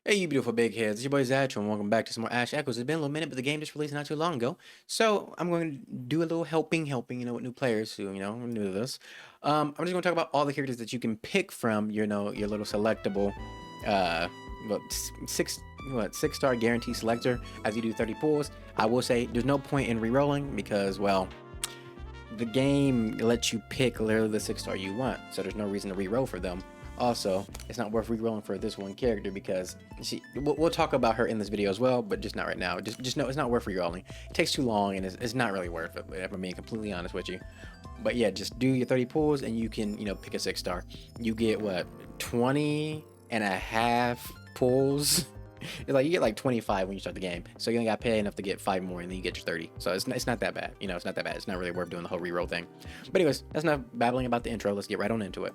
Hey, you beautiful big heads. It's your boy Zach, and welcome back to some more Ash Echoes. It's been a little minute, but the game just released not too long ago. So I'm going to do a little helping, with new players who, are new to this. I'm just going to talk about all the characters that you can pick from, your little selectable, uh, what, six, six-star guarantee selector as you do 30 pulls. I will say there's no point in re-rolling because, well, the game lets you pick literally the six-star you want, so there's no reason to re-roll for them. Also, it's not worth re-rolling for this one character because we'll talk about her in this video as well, but just not right now. Just know it's not worth re-rolling. It takes too long and it's not really worth it, if I'm being completely honest with you. But yeah, just do your 30 pulls and you can, pick a six-star. You get what, 20 and a half pulls? It's like you get like 25 when you start the game, so you only got to pay enough to get 5 more, and then you get your 30. So it's not that bad, it's not that bad. It's not really worth doing the whole reroll thing. But anyways, that's enough babbling about the intro. Let's get right on into it.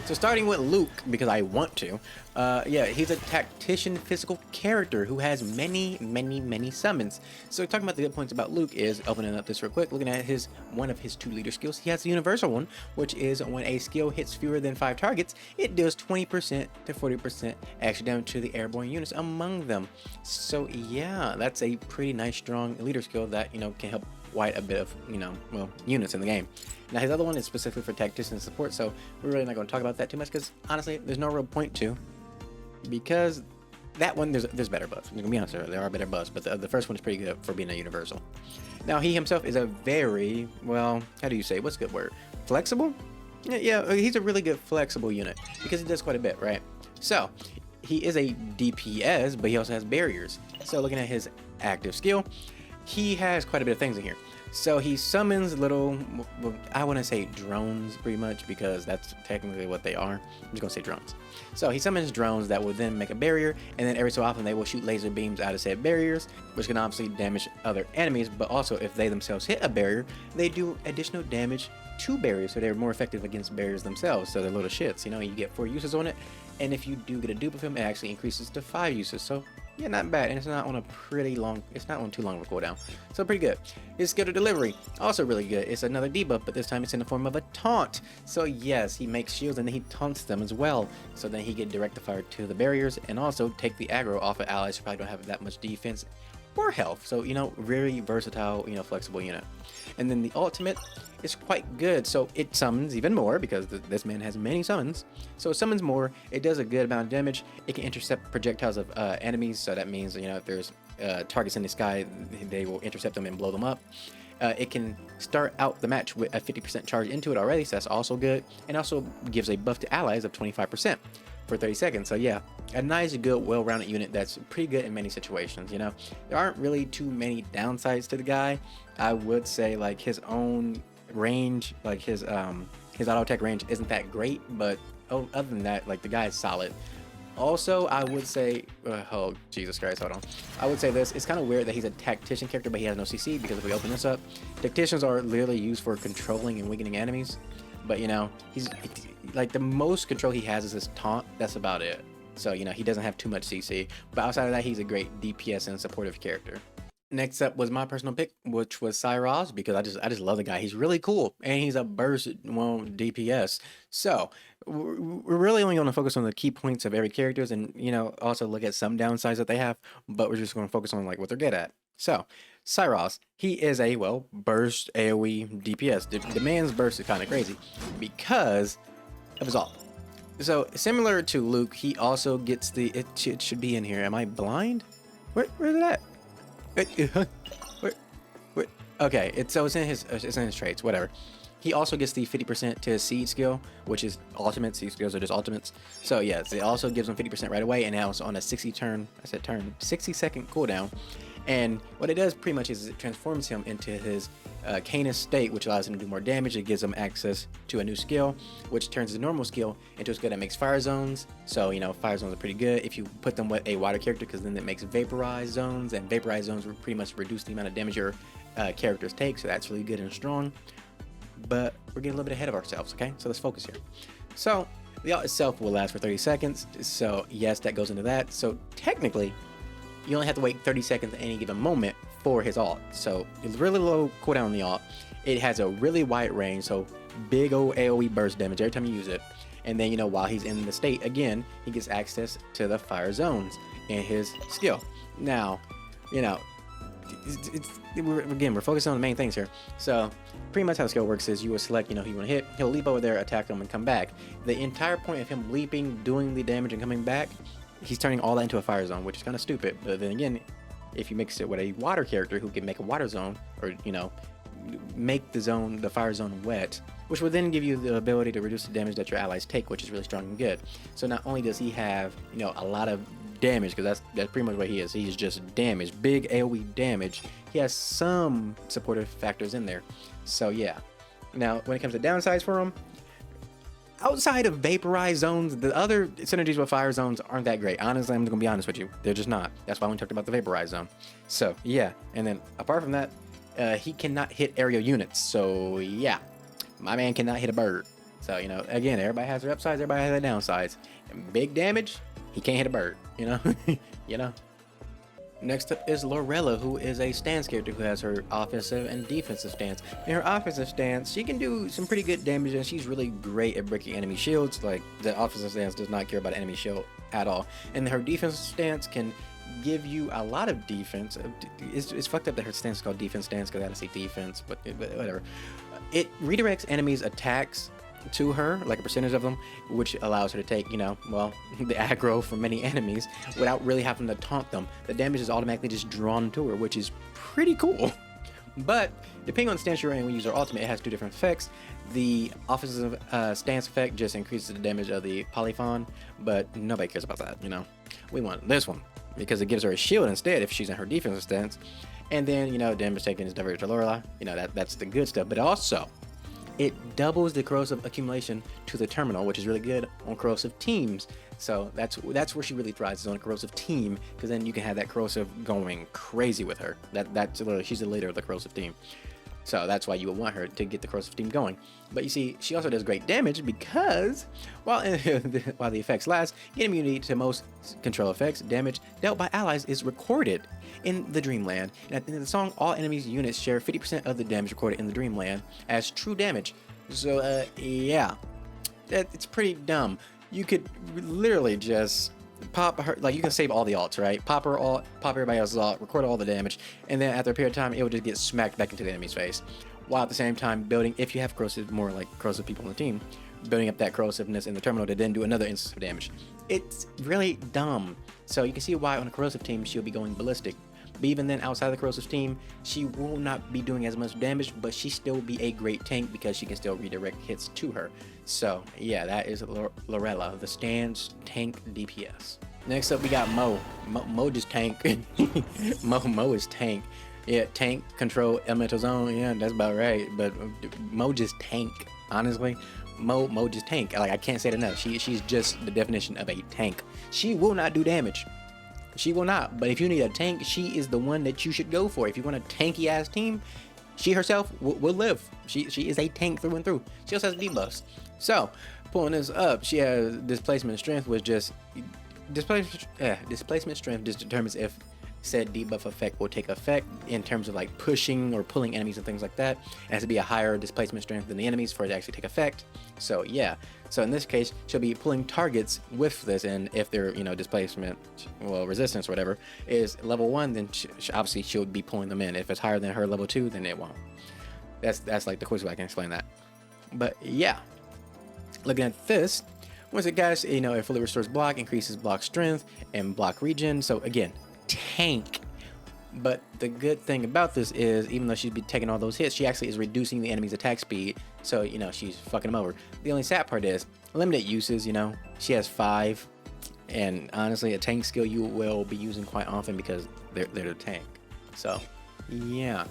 So starting with Luke, because I want to. Yeah, he's a tactician physical character who has many summons. So talking about the good points about Luke is, opening up this real quick, looking at one of his 2 leader skills. He has the universal one, which is when a skill hits fewer than 5 targets, it deals 20% to 40% extra damage to the airborne units among them. So yeah, that's a pretty nice strong leader skill that can help quite a bit of units in the game. Now his other one is specifically for tactician support, so we're really not going to talk about that too much because honestly there's no real point to, because that one there's better buffs. I'm gonna be honest, there are better buffs, but the first one is pretty good for being a universal. Now he himself is a very, well, how do you say, what's a good word, flexible? Yeah, he's a really good flexible unit because he does quite a bit, right? So he is a DPS, but he also has barriers. So looking at his active skill, he has quite a bit of things in here. So he summons little, I wouldn't say drones pretty much because that's technically what they are. I'm just gonna say drones. So he summons drones that will then make a barrier, and then every so often they will shoot laser beams out of said barriers, which can obviously damage other enemies, but also if they themselves hit a barrier, they do additional damage to barriers, so they're more effective against barriers themselves. So they're little shits, you get 4 uses on it, and if you do get a dupe of him, it actually increases to 5 uses. So yeah, not bad, and it's not on too long of a cooldown, so pretty good. His skill to delivery, also really good. It's another debuff, but this time it's in the form of a taunt. So yes, he makes shields and then he taunts them as well, so then he get direct fire to the barriers and also take the aggro off of allies who probably don't have that much defense or health. So very versatile, flexible unit. And then the ultimate is quite good, so it summons even more because this man has many summons. So it summons more, it does a good amount of damage, it can intercept projectiles of enemies, so that means if there's targets in the sky, they will intercept them and blow them up. It can start out the match with a 50% charge into it already, so that's also good, and also gives a buff to allies of 25% for 30 seconds. So yeah, a nice, good, well-rounded unit that's pretty good in many situations. There aren't really too many downsides to the guy. I would say like his own range, like his auto attack range isn't that great, but other than that, like the guy is solid. Also, I would say, oh Jesus Christ, hold on. I would say this, it's kind of weird that he's a tactician character, but he has no CC, because if we open this up, tacticians are literally used for controlling and weakening enemies. But he's like, the most control he has is his taunt. That's about it. So he doesn't have too much CC, but outside of that, he's a great DPS and supportive character. Next up was my personal pick, which was Cyros, because I just love the guy. He's really cool, and he's a burst, DPS. So we're really only going to focus on the key points of every characters, and also look at some downsides that they have, but we're just going to focus on like what they're good at. So Cyros, he is a burst AoE DPS. The man's burst is kind of crazy because of his ult. So similar to Luke, he also gets the it should be in here. Am I blind? Where is it at? Wait. Okay, it's in his traits, whatever. He also gets the 50% to his seed skill, which is ultimate. Seed skills are just ultimates. So yes, it also gives him 50% right away, and now it's on a 60 second cooldown. And what it does pretty much is it transforms him into his Canis state, which allows him to do more damage. It gives him access to a new skill, which turns his normal skill into a skill that makes fire zones. So fire zones are pretty good if you put them with a water character, because then it makes vaporized zones, and vaporized zones will pretty much reduce the amount of damage your characters take. So that's really good and strong. But we're getting a little bit ahead of ourselves, okay? So let's focus here. So the ult itself will last for 30 seconds. So yes, that goes into that. So technically, you only have to wait 30 seconds at any given moment for his ult. So it's really low cooldown on the ult. It has a really wide range, so big old AoE burst damage every time you use it. And then, you know, while he's in the state, again, he gets access to the fire zones in his skill. Now, you know, we're focusing on the main things here. So pretty much how the skill works is you will select, you know, who you want to hit. He'll leap over there, attack him, and come back. The entire point of him leaping, doing the damage, and coming back, he's turning all that into a fire zone, which is kind of stupid. But then again, if you mix it with a water character who can make a water zone, or, you know, make the fire zone wet, which will then give you the ability to reduce the damage that your allies take, which is really strong and good. So not only does he have, you know, a lot of damage, because that's pretty much what he is. He's just damage, big AoE damage. He has some supportive factors in there. So yeah. Now when it comes to downsides for him, outside of vaporized zones, the other synergies with fire zones aren't that great. Honestly, I'm gonna be honest with you, they're just not. That's why we talked about the vaporized zone. So yeah, and then apart from that, he cannot hit aerial units. So yeah, my man cannot hit a bird. So, you know, again, everybody has their upsides, everybody has their downsides. And big damage, he can't hit a bird, you know. You know. Next up is Lorella, who is a stance character who has her offensive and defensive stance. In her offensive stance, she can do some pretty good damage, and she's really great at breaking enemy shields. Like, the offensive stance does not care about enemy shield at all. And her defensive stance can give you a lot of defense. It's fucked up that her stance is called defense stance, because I had to say defense, but whatever. It redirects enemies' attacks to her, like a percentage of them, which allows her to take, you know, well, the aggro from many enemies without really having to taunt them. The damage is automatically just drawn to her, which is pretty cool. But depending on the stance you're in, when you use her ultimate, it has two different effects. The offensive stance effect just increases the damage of the polyphon, but nobody cares about that, you know. We want this one because it gives her a shield instead if she's in her defensive stance. And then, you know, damage taken is diverted to Lorelei. You know, that's the good stuff. But also, it doubles the corrosive accumulation to the terminal, which is really good on corrosive teams. So that's where she really thrives, is on a corrosive team, because then you can have that corrosive going crazy with her. That's literally, she's the leader of the corrosive team. So that's why you would want her to get the corrosive team going. But you see, she also does great damage because while the effects last, get immunity to most control effects. Damage dealt by allies is recorded in the Dreamland. And at the end of the song, all enemies units share 50% of the damage recorded in the Dreamland as true damage. So yeah, it's pretty dumb. You could literally just pop her, like, you can save all the alts, right? Pop her alt, pop everybody else's alt, record all the damage, and then after a period of time, it will just get smacked back into the enemy's face. While at the same time building, if you have corrosive, more like corrosive people on the team, building up that corrosiveness in the terminal to then do another instance of damage. It's really dumb. So you can see why on a corrosive team, she'll be going ballistic. But even then, outside of the corrosive team, she will not be doing as much damage, but she still be a great tank because she can still redirect hits to her. So yeah, that is Lorella, the stands tank DPS. Next up, we got Mo. Mo just tank. Mo is tank. Yeah, tank, control, elemental zone. Yeah, that's about right. But Mo just tank. Honestly, Mo just tank. Like, I can't say it enough. She's just the definition of a tank. She will not do damage. She will not. But if you need a tank, she is the one that you should go for. If you want a tanky ass team, she herself will live. She is a tank through and through. She also has debuffs. So pulling this up, she has displacement strength, which just displacement strength just determines if said debuff effect will take effect in terms of like pushing or pulling enemies and things like that. It has to be a higher displacement strength than the enemies for it to actually take effect. So yeah, so in this case, she'll be pulling targets with this, and if their, you know, displacement, well, resistance or whatever is level 1, then obviously she'll be pulling them in. If it's higher than her level 2, then it won't. That's like the quickest way I can explain that. But yeah, looking at this, once it guys, you know, it fully restores block, increases block strength and block regen. So again, tank. But the good thing about this is, even though she'd be taking all those hits, she actually is reducing the enemy's attack speed. So, you know, she's fucking them over. The only sad part is limited uses. You know, she has 5, and honestly, a tank skill you will be using quite often because they're the tank. So yeah,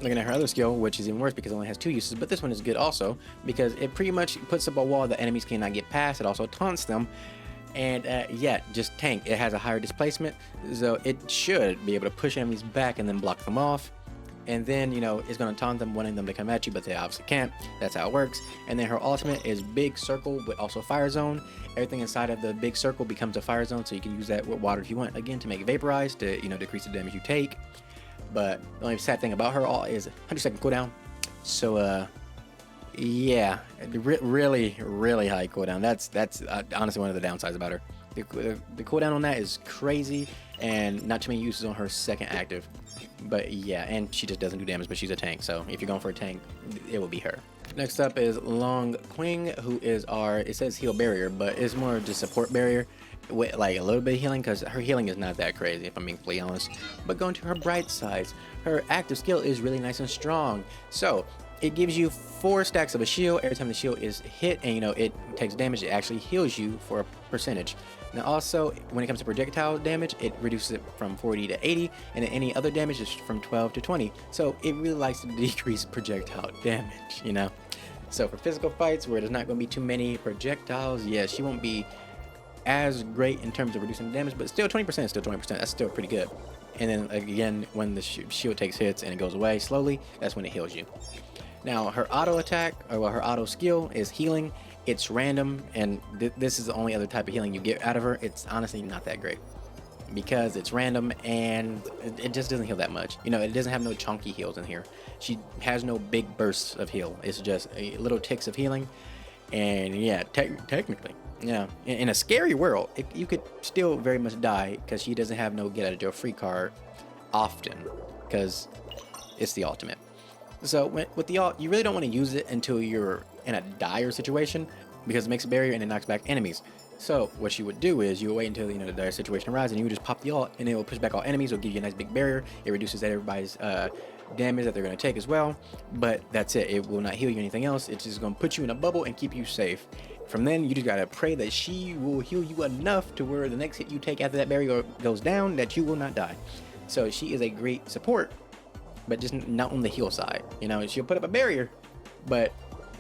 looking at her other skill, which is even worse because it only has 2 uses, but this one is good also because it pretty much puts up a wall that enemies cannot get past. It also taunts them. And yeah, just tank. It has a higher displacement, so it should be able to push enemies back and then block them off. And then, you know, it's going to taunt them, wanting them to come at you, but they obviously can't. That's how it works. And then her ultimate is big circle, but also fire zone. Everything inside of the big circle becomes a fire zone, so you can use that with water if you want. Again, to make it vaporize, to, you know, decrease the damage you take. But the only sad thing about her all is 100-second cooldown. So Yeah, really, really high cooldown. That's honestly one of the downsides about her. The cooldown on that is crazy, and not too many uses on her second active. But yeah, and she just doesn't do damage, but she's a tank. So if you're going for a tank, it will be her. Next up is Long Qing, who is our, it says heal barrier, but it's more just support barrier with like a little bit of healing, because her healing is not that crazy if I'm being completely honest. But going to her bright sides, her active skill is really nice and strong. So it gives you 4 stacks of a shield every time the shield is hit, and you know it takes damage. It actually heals you for a percentage. Now also, when it comes to projectile damage, it reduces it from 40 to 80, and then any other damage is from 12 to 20. So it really likes to decrease projectile damage, you know. So for physical fights where there's not going to be too many projectiles, yeah, she won't be as great in terms of reducing damage, but still 20% is still 20%. That's still pretty good. And then again, when the shield takes hits and it goes away slowly, that's when it heals you. Now her auto attack, or well, her auto skill is healing. It's random, and this is the only other type of healing you get out of her. It's honestly not that great because it's random and it just doesn't heal that much. You know, it doesn't have no chunky heals in here. She has no big bursts of heal. It's just a little ticks of healing. And yeah, technically, yeah, in a scary world, you could still very much die because she doesn't have no get out of jail free card often, because it's the ultimate. So with the ult, you really don't want to use it until you're in a dire situation, because it makes a barrier and it knocks back enemies. So what you would do is you would wait until the dire situation arises, and you would just pop the ult, and it will push back all enemies. It'll give you a nice big barrier. It reduces everybody's damage that they're going to take as well. But that's it. It will not heal you anything else. It's just going to put you in a bubble and keep you safe. From then, you just gotta pray that she will heal you enough to where the next hit you take after that barrier goes down, that you will not die. So she is a great support, but just not on the heal side. You know, she'll put up a barrier, but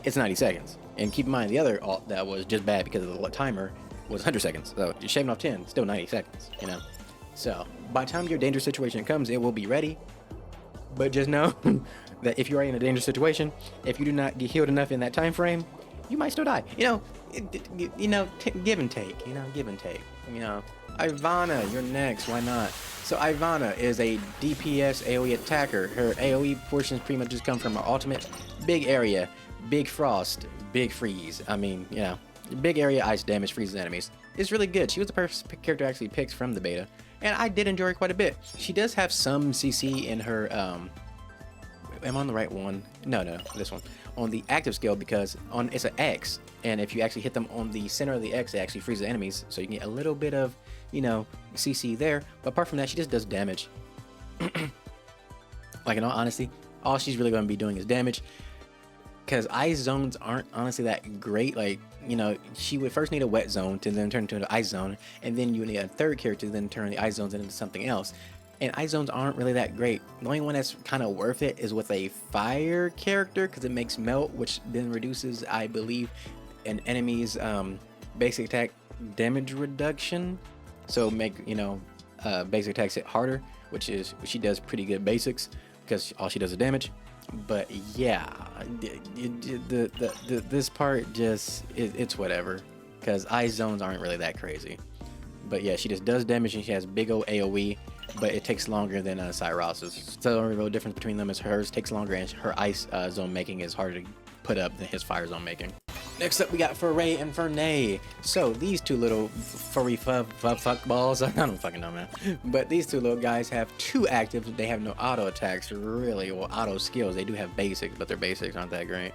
it's 90 seconds. And keep in mind, the other ult that was just bad because of the timer was 100 seconds. So you're shaving off 10, still 90 seconds, you know? So by the time your dangerous situation comes, it will be ready. But just know that if you are in a dangerous situation, if you do not get healed enough in that time frame, you might still die. You know, give and take. You know, give and take. You know, Ivana, you're next. Why not? So Ivana is a DPS AoE attacker. Her AoE portions pretty much just come from her ultimate. Big area, big frost, big freeze. I mean, you know, big area ice damage freezes enemies. It's really good. She was the first character I actually picked from the beta, and I did enjoy her quite a bit. She does have some CC in her. Am I on the right one? No, this one. On the active skill, because it's an X, and if you actually hit them on the center of the X, it actually freezes enemies, so you can get a little bit of, you know, CC there. But apart from that, she just does damage. Like, in all honesty, all she's really going to be doing is damage, because ice zones aren't honestly that great. Like, you know, she would first need a wet zone to then turn into an ice zone, and then you would need a third character to then turn the ice zones into something else. And ice zones aren't really that great. The only one that's kind of worth it is with a fire character, because it makes melt, which then reduces, I believe, an enemy's basic attack damage reduction. So make, you know, basic attacks hit harder, which she does pretty good basics, because all she does is damage. But yeah, this part just it's whatever, because ice zones aren't really that crazy. But yeah, she just does damage, and she has big old AoE, but it takes longer than Cyros's. So the only real difference between them is hers takes longer, and her ice zone making is harder to put up than his fire zone making. Next up, we got Foray and Fernay. So these two little furry fuck balls, I don't fucking know, man. But these two little guys have 2 actives. They have no auto attacks, really, or auto skills. They do have basics, but their basics aren't that great.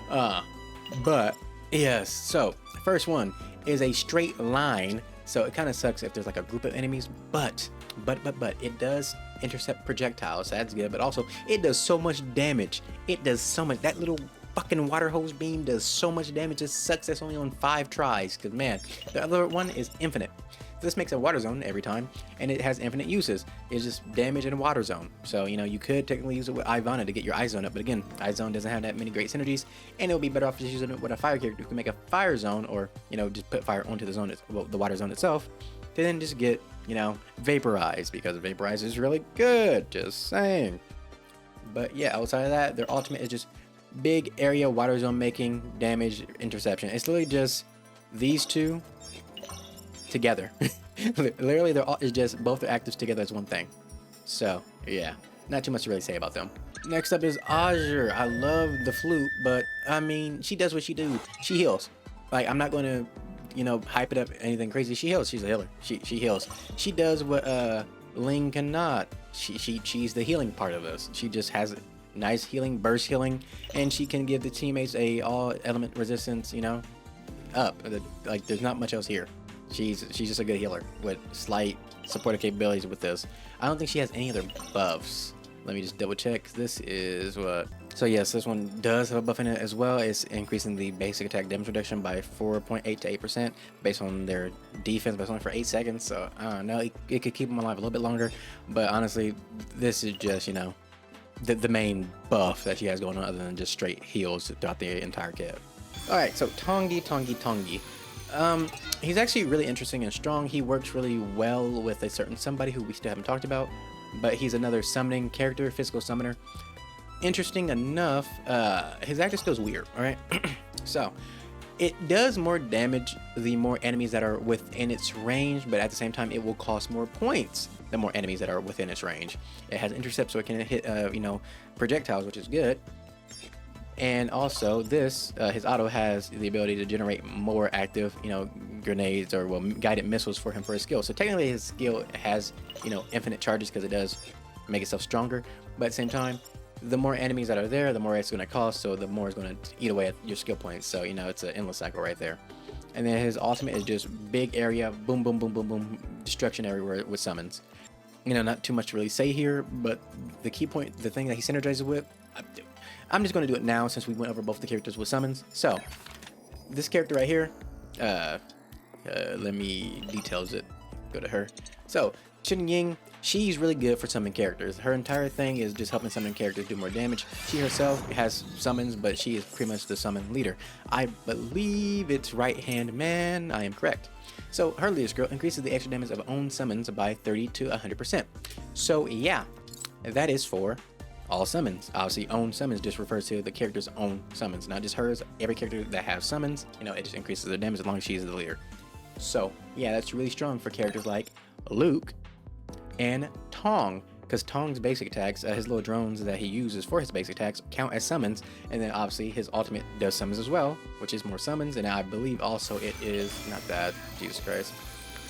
But yes, so first one is a straight line. So it kind of sucks if there's like a group of enemies, but it does intercept projectiles. So that's good. But also, it does so much damage. It does so much. That little fucking water hose beam does so much damage. It sucks that's only on 5 tries. Because man, the other one is infinite. This makes a water zone every time, and it has infinite uses. It's just damage in a water zone. So, you know, you could technically use it with Ivana to get your ice zone up, but again, ice zone doesn't have that many great synergies, and it'll be better off just using it with a fire character who can make a fire zone, or, you know, just put fire onto the zone, the water zone itself, to then just get, you know, vaporized, because vaporize is really good, just saying. But yeah, outside of that, their ultimate is just big area water zone making, damage, interception. It's literally just these two together. Literally, it's just both their actives together as one thing. So yeah, not too much to really say about them. Next up is Azure. I love the flute, but I mean, she does what she do. She heals. Like, I'm not going to, hype it up anything crazy. She heals. She's a healer. She heals. She does what Ling cannot. She's the healing part of this. She just has nice healing, burst healing, and she can give the teammates a all element resistance. Up. Like, there's not much else here. She's just a good healer with slight supportive capabilities with this. I don't think she has any other buffs. Let me just double check. This is what. So yes, this one does have a buff in it as well. It's increasing the basic attack damage reduction by 4.8 to 8% based on their defense, but it's only for 8 seconds. So I don't know. It could keep them alive a little bit longer. But honestly, this is just, the main buff that she has going on other than just straight heals throughout the entire kit. Alright, so Tongi. He's actually really interesting and strong. He works really well with a certain somebody who we still haven't talked about, but he's another summoning character, physical summoner. Interesting enough, his active skill is weird, alright? So, it does more damage the more enemies that are within its range, but at the same time, it will cost more points the more enemies that are within its range. It has intercept, so it can hit, projectiles, which is good. And also this, his auto has the ability to generate more active, grenades or guided missiles for him for his skill. So technically his skill has, infinite charges because it does make itself stronger. But at the same time, the more enemies that are there, the more it's going to cost. So the more it's going to eat away at your skill points. So, it's an endless cycle right there. And then his ultimate is just big area, boom, boom, boom, boom, boom, destruction everywhere with summons. Not too much to really say here, but the key point, the thing that he synergizes with, I'm just going to do it now since we went over both the characters with summons. So, this character right here, let me details it. Go to her. So, Chen Ying, she's really good for summoning characters. Her entire thing is just helping summon characters do more damage. She herself has summons, but she is pretty much the summon leader. I believe it's right hand man. I am correct. So, her leader skill increases the extra damage of own summons by 30 to 100%. So, yeah, that is for all summons. Obviously, own summons just refers to the character's own summons, not just hers. Every character that has summons, it just increases their damage as long as she's the leader. So, yeah, that's really strong for characters like Luke and Tong, because Tong's basic attacks, his little drones that he uses for his basic attacks, count as summons, and then obviously his ultimate does summons as well, which is more summons, and I believe also it is, not that, Jesus Christ.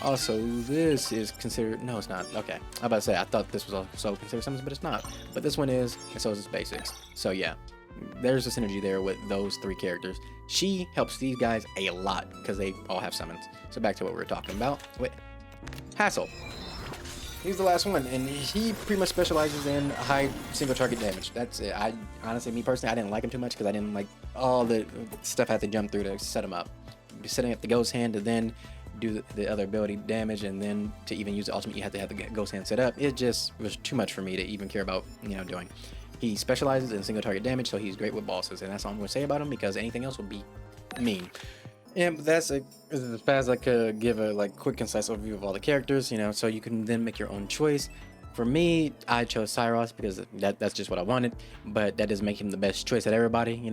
Also, this is considered, no, it's not. Okay, I'm about to say, I thought this was also considered summons, but it's not. But this one is, and so is its basics. So yeah, there's a synergy there with those three characters. She helps these guys a lot because they all have summons. So back to what we were talking about with Hassel. He's the last one, and he pretty much specializes in high single target damage. That's it. I honestly, me personally, I didn't like him too much because I didn't like all the stuff I had to jump through to set him up. Setting up the ghost hand to then do the other ability damage, and then to even use the ultimate you have to have the ghost hand set up. It just was too much for me to even care about doing. He specializes in single target damage, so he's great with bosses, and that's all I'm going to say about him because anything else would be mean. And that's as fast as I could give a quick concise overview of all the characters, so you can then make your own choice. For me, I chose Cyros because that's just what I wanted, but that doesn't make him the best choice at everybody,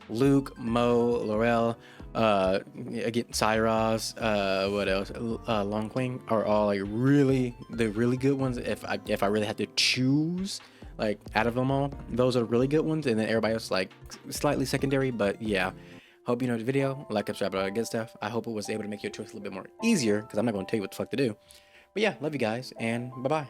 Luke, Mo, Laurel, again, Cyros, what else? Longqing are all the really good ones. If I really had to choose, out of them all, those are really good ones, and then everybody else slightly secondary. But yeah, hope you enjoyed the video. Like, subscribe, all that good stuff. I hope it was able to make your choice a little bit more easier because I'm not going to tell you what the fuck to do. But yeah, love you guys, and bye bye.